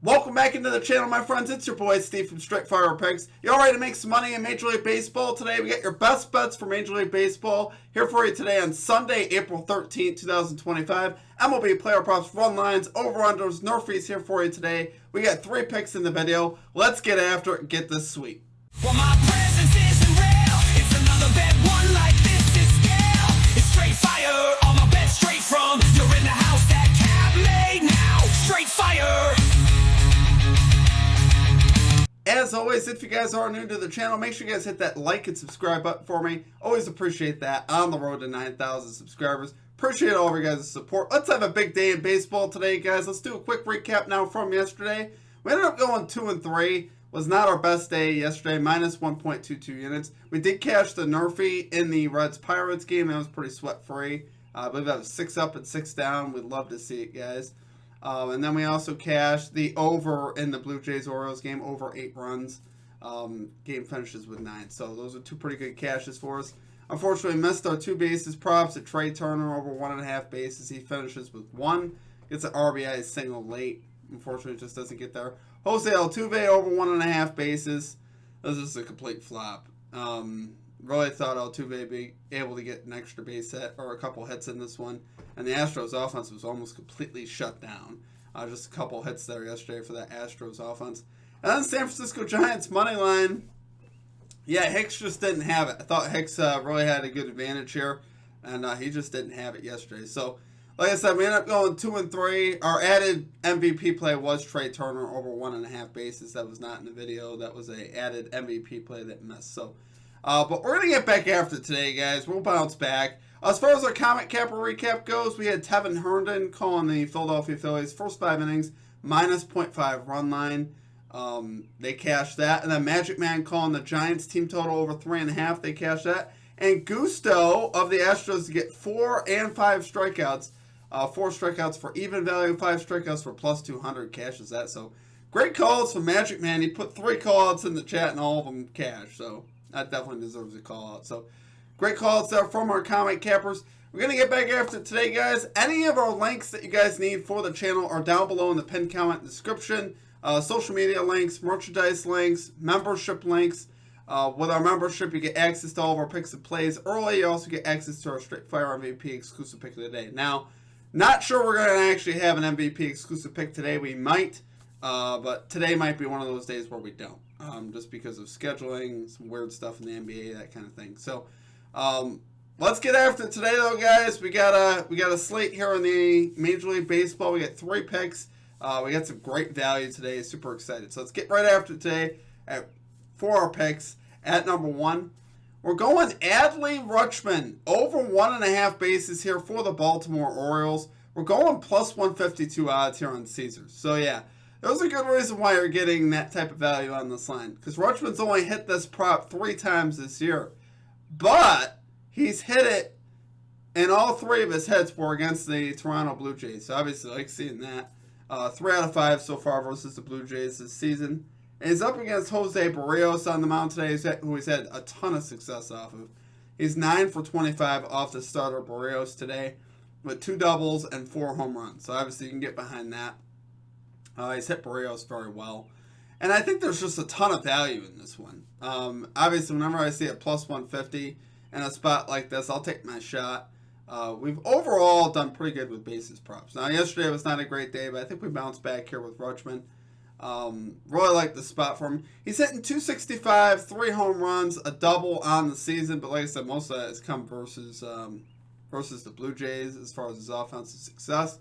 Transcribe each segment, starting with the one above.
Welcome back into the channel, my friends. It's your boy Steve from Straight Fire Picks. You all ready to make some money in Major League Baseball? Today we got your best bets for Major League Baseball here for you today on Sunday, April 13th, 2025. MLB player props, run lines, over-unders, NRFIs here for you today. We got 3 picks in the video. Let's get after it. Get this sweet. Well, my presence isn't real. It's another bet, one like this is scale. It's straight fire, all my bets straight from. You're in the house, that cab made now. Straight fire. As always, if you guys are new to the channel, make sure you guys hit that like and subscribe button for me. Always appreciate that. On the road to 9,000 subscribers. Appreciate all of your guys' support. Let's have a big day in baseball today, guys. Let's do a quick recap now from yesterday. We ended up going 2-3. Was not our best day yesterday. Minus 1.22 units. We did cash the NRFI in the Reds-Pirates game. That was pretty sweat-free. I believe that was 6 up and 6 down. We'd love to see it, guys. And then we also cashed the over in the Blue Jays-Orioles game, over 8 runs. Game finishes with 9. So those are 2 pretty good cashes for us. Unfortunately, missed our 2 bases props at Trey Turner over 1.5 bases. He finishes with 1. Gets an RBI single late. Unfortunately, just doesn't get there. Jose Altuve over 1.5 bases. This is a complete flop. Really thought Altuve would be able to get an extra base hit or a couple hits in this one. And the Astros offense was almost completely shut down. Just a couple hits there yesterday for that Astros offense. And then San Francisco Giants money line. Yeah, Hicks just didn't have it. I thought Hicks really had a good advantage here. And he just didn't have it yesterday. So, like I said, we ended up going 2-3. Our added MVP play was Trey Turner over 1.5 bases. That was not in the video. That was a added MVP play that missed. So, but we're going to get back after today, guys. We'll bounce back. As far as our Comet Capper recap goes, we had Tevin Herndon calling the Philadelphia Phillies first 5 innings, minus 0.5 run line. They cashed that. And then Magic Man calling the Giants team total over 3.5. They cashed that. And Gusto of the Astros to get 4 and 5 strikeouts. 4 strikeouts for even value, 5 strikeouts for plus 200 cashes that. So great calls from Magic Man. He put 3 call-outs in the chat and all of them cashed. So that definitely deserves a call-out. So great call-outs there from our Comet Cappers. We're going to get back after it today, guys. Any of our links that you guys need for the channel are down below in the pinned comment description. Social media links, merchandise links, membership links. With our membership, you get access to all of our picks and plays early. You also get access to our Straight Fire MVP exclusive pick of the day. Now, not sure we're going to actually have an MVP exclusive pick today. We might, but today might be one of those days where we don't. Just because of scheduling, some weird stuff in the NBA, that kind of thing. So, let's get after it today, though, guys. We got a slate here in the Major League Baseball. We got 3 picks. We got some great value today. Super excited. So let's get right after it today for our picks. At number 1, we're going Adley Rutschman over 1.5 bases here for the Baltimore Orioles. We're going plus 152 odds here on Caesars. So yeah, there's a good reason why you're getting that type of value on this line, because Rutschman's only hit this prop 3 times this year, but he's hit it, and all 3 of his hits were against the Toronto Blue Jays. So obviously, I like seeing that. 3 out of 5 so far versus the Blue Jays this season. And he's up against Jose Barrios on the mound today, who he's had a ton of success off of. He's 9 for 25 off the starter Barrios today, with 2 doubles and 4 home runs. So obviously, you can get behind that. He's hit Barrios very well. And I think there's just a ton of value in this one. Obviously, whenever I see a plus 150 in a spot like this, I'll take my shot. We've overall done pretty good with bases props. Now, yesterday was not a great day, but I think we bounced back here with Rutschman. Really like the spot for him. He's hitting 265, 3 home runs, a double on the season. But like I said, most of that has come versus the Blue Jays as far as his offensive success.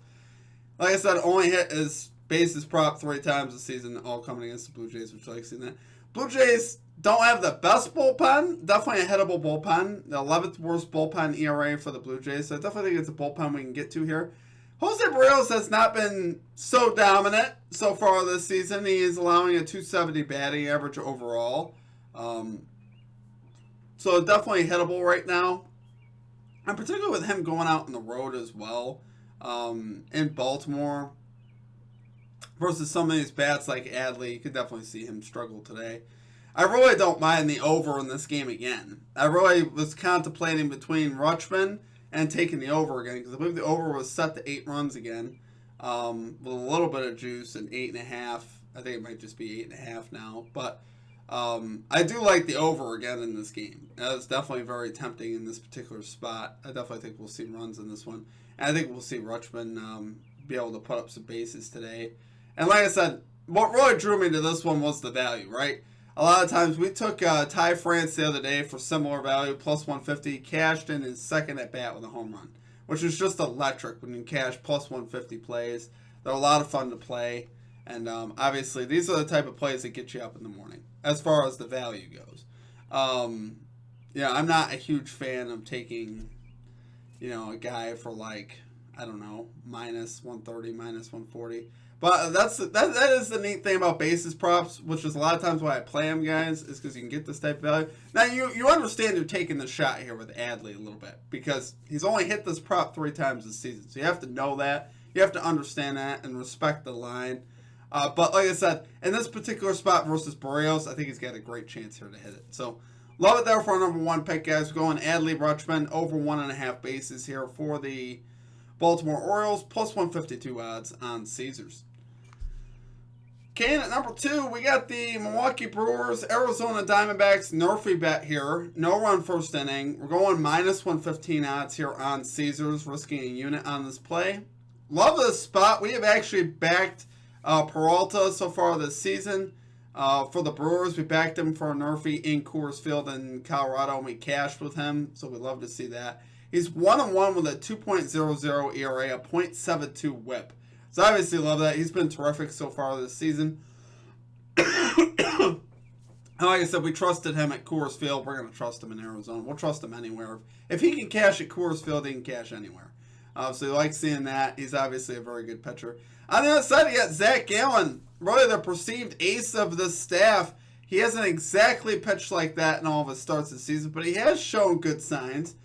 Like I said, only hit his bases prop 3 times this season, all coming against the Blue Jays, which I like seeing that. Blue Jays don't have the best bullpen. Definitely a hittable bullpen. The 11th worst bullpen ERA for the Blue Jays. So I definitely think it's a bullpen we can get to here. Jose Barrios has not been so dominant so far this season. He is allowing a 270 batting average overall. So definitely hittable right now. And particularly with him going out on the road as well. In Baltimore. Versus some of these bats like Adley. You could definitely see him struggle today. I really don't mind the over in this game again. I really was contemplating between Rutschman and taking the over again, because I believe the over was set to 8 runs again. with a little bit of juice and 8.5. I think it might just be 8.5 now, but I do like the over again in this game. That's definitely very tempting in this particular spot. I definitely think we'll see runs in this one. And I think we'll see Rutschman be able to put up some bases today. And like I said, what really drew me to this one was the value, right? A lot of times we took Ty France the other day for similar value, plus 150, cashed in his second at bat with a home run, which is just electric when you cash plus 150 plays. They're a lot of fun to play. And obviously, these are the type of plays that get you up in the morning, as far as the value goes. Yeah, I'm not a huge fan of taking, a guy for like, I don't know, minus 130, minus 140. But that is the neat thing about basis props, which is a lot of times why I play them, guys, is because you can get this type of value. Now, you understand you're taking the shot here with Adley a little bit, because he's only hit this prop 3 times this season. So you have to know that. You have to understand that and respect the line. But like I said, in this particular spot versus Orioles, I think he's got a great chance here to hit it. So, love it there for our number 1 pick, guys. We're going Adley Rutschman over 1.5 bases here for the Baltimore Orioles, plus 152 odds on Caesars. Okay, at number 2, we got the Milwaukee Brewers, Arizona Diamondbacks, NRFI bet here. No run first inning. We're going minus 115 odds here on Caesars, risking a unit on this play. Love this spot. We have actually backed Peralta so far this season. For the Brewers, we backed him for a NRFI in Coors Field in Colorado, and we cashed with him, so we'd love to see that. He's 1-1 with a 2.00 ERA, a .72 whip. So obviously love that. He's been terrific so far this season. And like I said, we trusted him at Coors Field. We're going to trust him in Arizona. We'll trust him anywhere. If he can cash at Coors Field, he can cash anywhere. So you like seeing that. He's obviously a very good pitcher. On the other side, you got Zach Gallen, really the perceived ace of the staff. He hasn't exactly pitched like that in all of his starts this season, but he has shown good signs.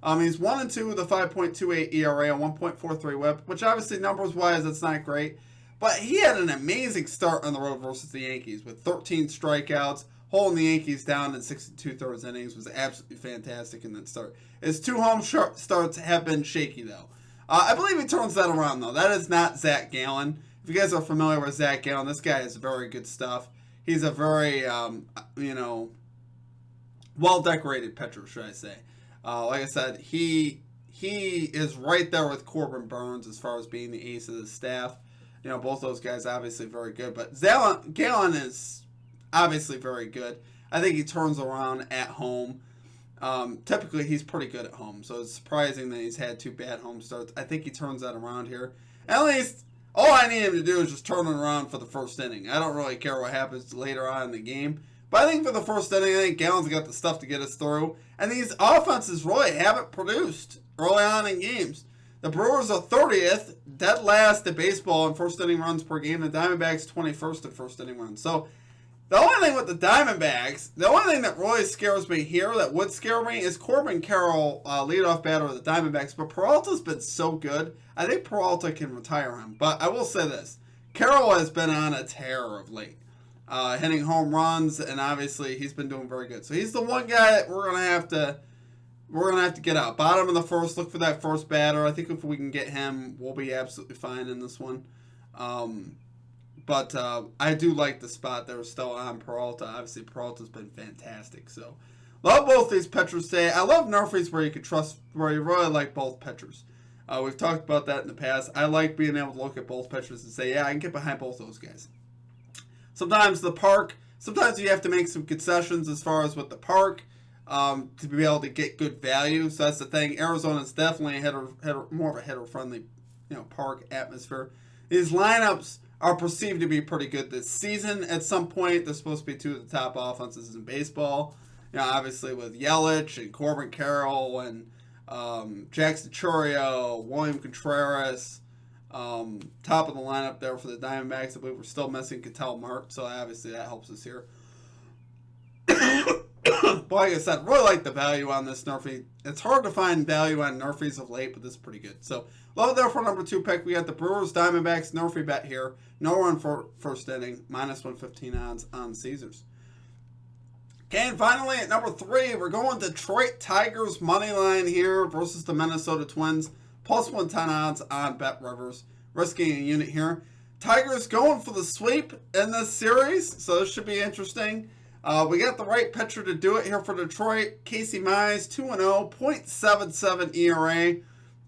He's 1-2 with a 5.28 ERA, a 1.43 whip, which obviously numbers-wise, that's not great. But he had an amazing start on the road versus the Yankees with 13 strikeouts, holding the Yankees down in 6 2/3 innings was absolutely fantastic in that start. His 2 home starts have been shaky, though. I believe he turns that around, though. That is not Zach Gallen. If you guys are familiar with Zach Gallen, this guy is very good stuff. He's a very, well-decorated pitcher, should I say. Like I said, he is right there with Corbin Burns as far as being the ace of the staff. Both those guys obviously very good. But Gallen is obviously very good. I think he turns around at home. Typically, he's pretty good at home. So it's surprising that he's had 2 bad home starts. I think he turns that around here. At least, all I need him to do is just turn it around for the first inning. I don't really care what happens later on in the game. But I think for the first inning, I think Gallen's got the stuff to get us through. And these offenses really haven't produced early on in games. The Brewers are 30th, dead last in baseball in first inning runs per game. The Diamondbacks 21st in first inning runs. So the only thing with the Diamondbacks, the only thing that really scares me here, that would scare me, is Corbin Carroll, leadoff batter of the Diamondbacks. But Peralta's been so good, I think Peralta can retire him. But I will say this, Carroll has been on a tear of late. Hitting home runs, and obviously he's been doing very good. So he's the one guy that we're gonna have to get out. Bottom of the first, look for that first batter. I think if we can get him, we'll be absolutely fine in this one. But I do like the spot there still on Peralta. Obviously Peralta's been fantastic. So love both these pitchers today. I love NRFIs where you can trust, where you really like both pitchers. We've talked about that in the past. I like being able to look at both pitchers and say, yeah, I can get behind both those guys. Sometimes you have to make some concessions as far as with the park to be able to get good value. So that's the thing. Arizona's definitely more of a hitter-friendly, park atmosphere. These lineups are perceived to be pretty good this season. At some point, they're supposed to be 2 of the top offenses in baseball. Obviously with Yelich and Corbin Carroll and Jackson Chourio, William Contreras. Top of the lineup there for the Diamondbacks. I believe we're still missing Ketel Marte, so obviously that helps us here. But like I said, really like the value on this NRFI. It's hard to find value on NRFIs of late, but this is pretty good. So, love it there for number 2 pick. We got the Brewers, Diamondbacks, NRFI bet here. No run for first inning, minus 115 odds on Caesars. Okay, and finally at number 3, we're going Detroit Tigers money line here versus the Minnesota Twins. Plus 110 odds on Bet Rivers. risking a unit here. Tigers going for the sweep in this series, so this should be interesting. We got the right pitcher to do it here for Detroit. Casey Mize, 2-0, .77 ERA,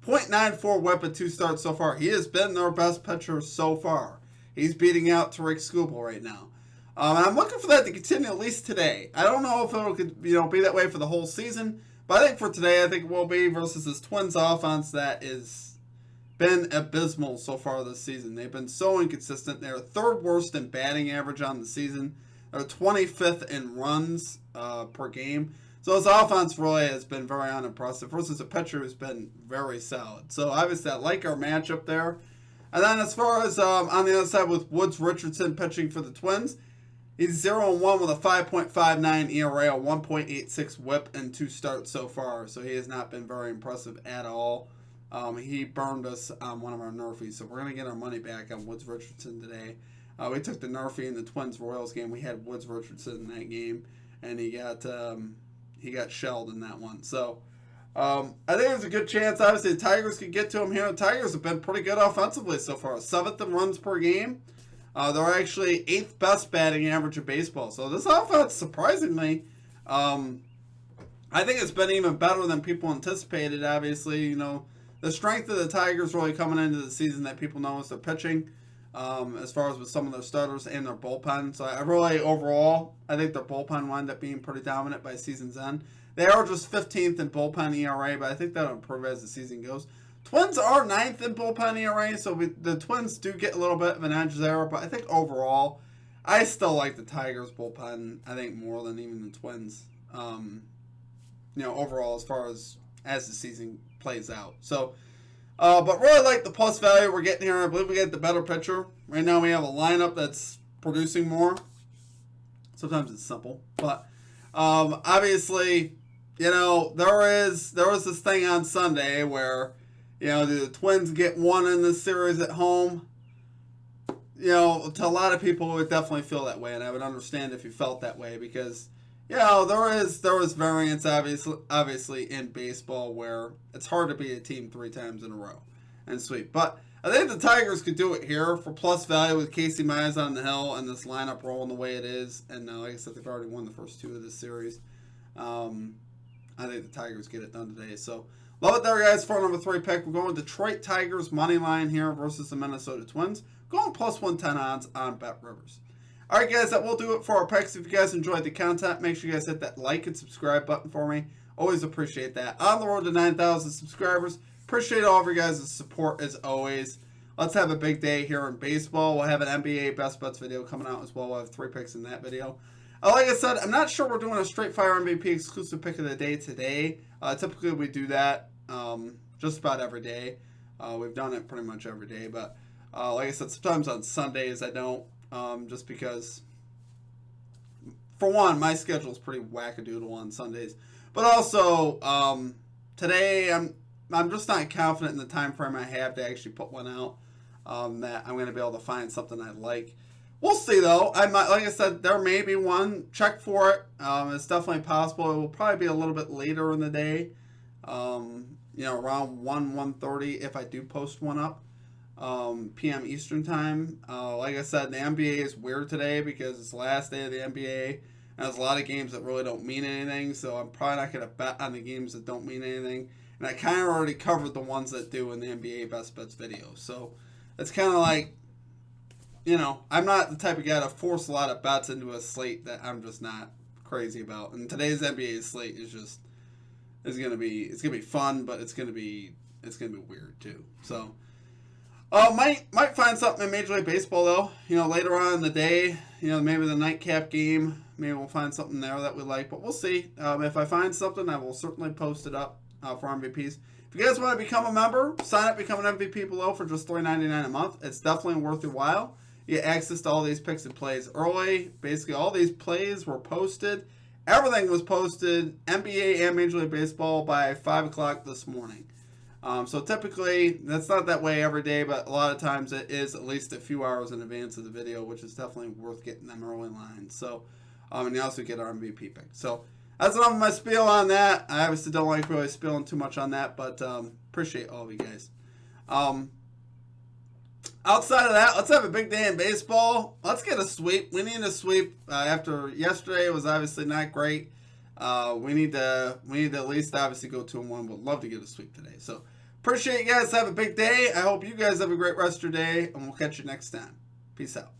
.94 whip at 2 starts so far. He has been their best pitcher so far. He's beating out Tariq Skubal right now. And I'm looking for that to continue at least today. I don't know if it'll be that way for the whole season, but I think for today, I think it will be versus this Twins offense that is been abysmal so far this season. They've been so inconsistent. They're third worst in batting average on the season. They're 25th in runs per game. So his offense really has been very unimpressive versus a pitcher who's been very solid. So obviously I like our matchup there. And then as far as on the other side with Woods Richardson pitching for the Twins, he's 0-1 with a 5.59 ERA, a 1.86 whip, and 2 starts so far. So he has not been very impressive at all. He burned us on one of our NRFIs, so we're going to get our money back on Woods Richardson today. We took the NRFI in the Twins-Royals game. We had Woods Richardson in that game, and he got shelled in that one. So I think there's a good chance, obviously, the Tigers could get to him here. The Tigers have been pretty good offensively so far, 7th in runs per game. They're actually 8th best batting average of baseball. So this offense, surprisingly, I think it's been even better than people anticipated. Obviously, the strength of the Tigers really coming into the season that people know is their pitching, as far as with some of their starters and their bullpen. So overall, I think their bullpen will end up being pretty dominant by season's end. They are just 15th in bullpen ERA, but I think that'll improve as the season goes. Twins are 9th in bullpen ERA, so the Twins do get a little bit of an edge there, but I think overall, I still like the Tigers bullpen, I think, more than even the Twins, overall as far as the season plays out. So, but really like the plus value we're getting here. I believe we get the better pitcher. Right now we have a lineup that's producing more. Sometimes it's simple, but obviously, there was this thing on Sunday where, the Twins get one in this series at home. To a lot of people, it would definitely feel that way, and I would understand if you felt that way because, there was variance obviously in baseball where it's hard to beat a team 3 times in a row and sweep. But I think the Tigers could do it here for plus value with Casey Mize on the hill and this lineup rolling the way it is. And like I said, they've already won the first 2 of this series. I think the Tigers get it done today. So love it there, guys, for our number 3 pick. We're going Detroit Tigers money line here versus the Minnesota Twins. Going plus 110 odds on Bet Rivers. All right, guys, that will do it for our picks. If you guys enjoyed the content, make sure you guys hit that like and subscribe button for me. Always appreciate that. On the road to 9,000 subscribers. Appreciate all of your guys' support as always. Let's have a big day here in baseball. We'll have an NBA Best Bets video coming out as well. We'll have 3 picks in that video. Like I said, I'm not sure we're doing a straight fire MVP exclusive pick of the day today. Typically, we do that just about every day. We've done it pretty much every day. But like I said, sometimes on Sundays I don't. Just because, for one, my schedule is pretty wackadoodle on Sundays. But also, today I'm just not confident in the time frame I have to actually put one out. That I'm going to be able to find something I like. We'll see though. Like I said, there may be one. Check for it. It's definitely possible. It will probably be a little bit later in the day. Around 1:30 if I do post one up. PM Eastern time. Like I said, the NBA is weird today because it's the last day of the NBA, and there's a lot of games that really don't mean anything, so I'm probably not going to bet on the games that don't mean anything, and I kind of already covered the ones that do in the NBA Best Bets video, so it's kind of like, I'm not the type of guy to force a lot of bets into a slate that I'm just not crazy about, and today's NBA slate is just, it's going to be fun, but it's going to be weird too, so. Might find something in Major League Baseball, though. Later on in the day, maybe the nightcap game. Maybe we'll find something there that we like, but we'll see. If I find something, I will certainly post it up for MVPs. If you guys want to become a member, sign up, become an MVP below for just $3.99 a month. It's definitely worth your while. You get access to all these picks and plays early. Basically, all these plays were posted. Everything was posted, NBA and Major League Baseball, by 5 o'clock this morning. So typically, that's not that way every day, but a lot of times it is at least a few hours in advance of the video, which is definitely worth getting them early lines. So, and you also get our MVP pick. So that's enough of my spiel on that. I obviously don't like really spilling too much on that, but appreciate all of you guys. Outside of that, let's have a big day in baseball. Let's get a sweep. We need a sweep. After yesterday was obviously not great. We need to at least obviously go 2-1. Would love to get a sweep today. So appreciate you guys. Have a big day. I hope you guys have a great rest of your day, and we'll catch you next time. Peace out.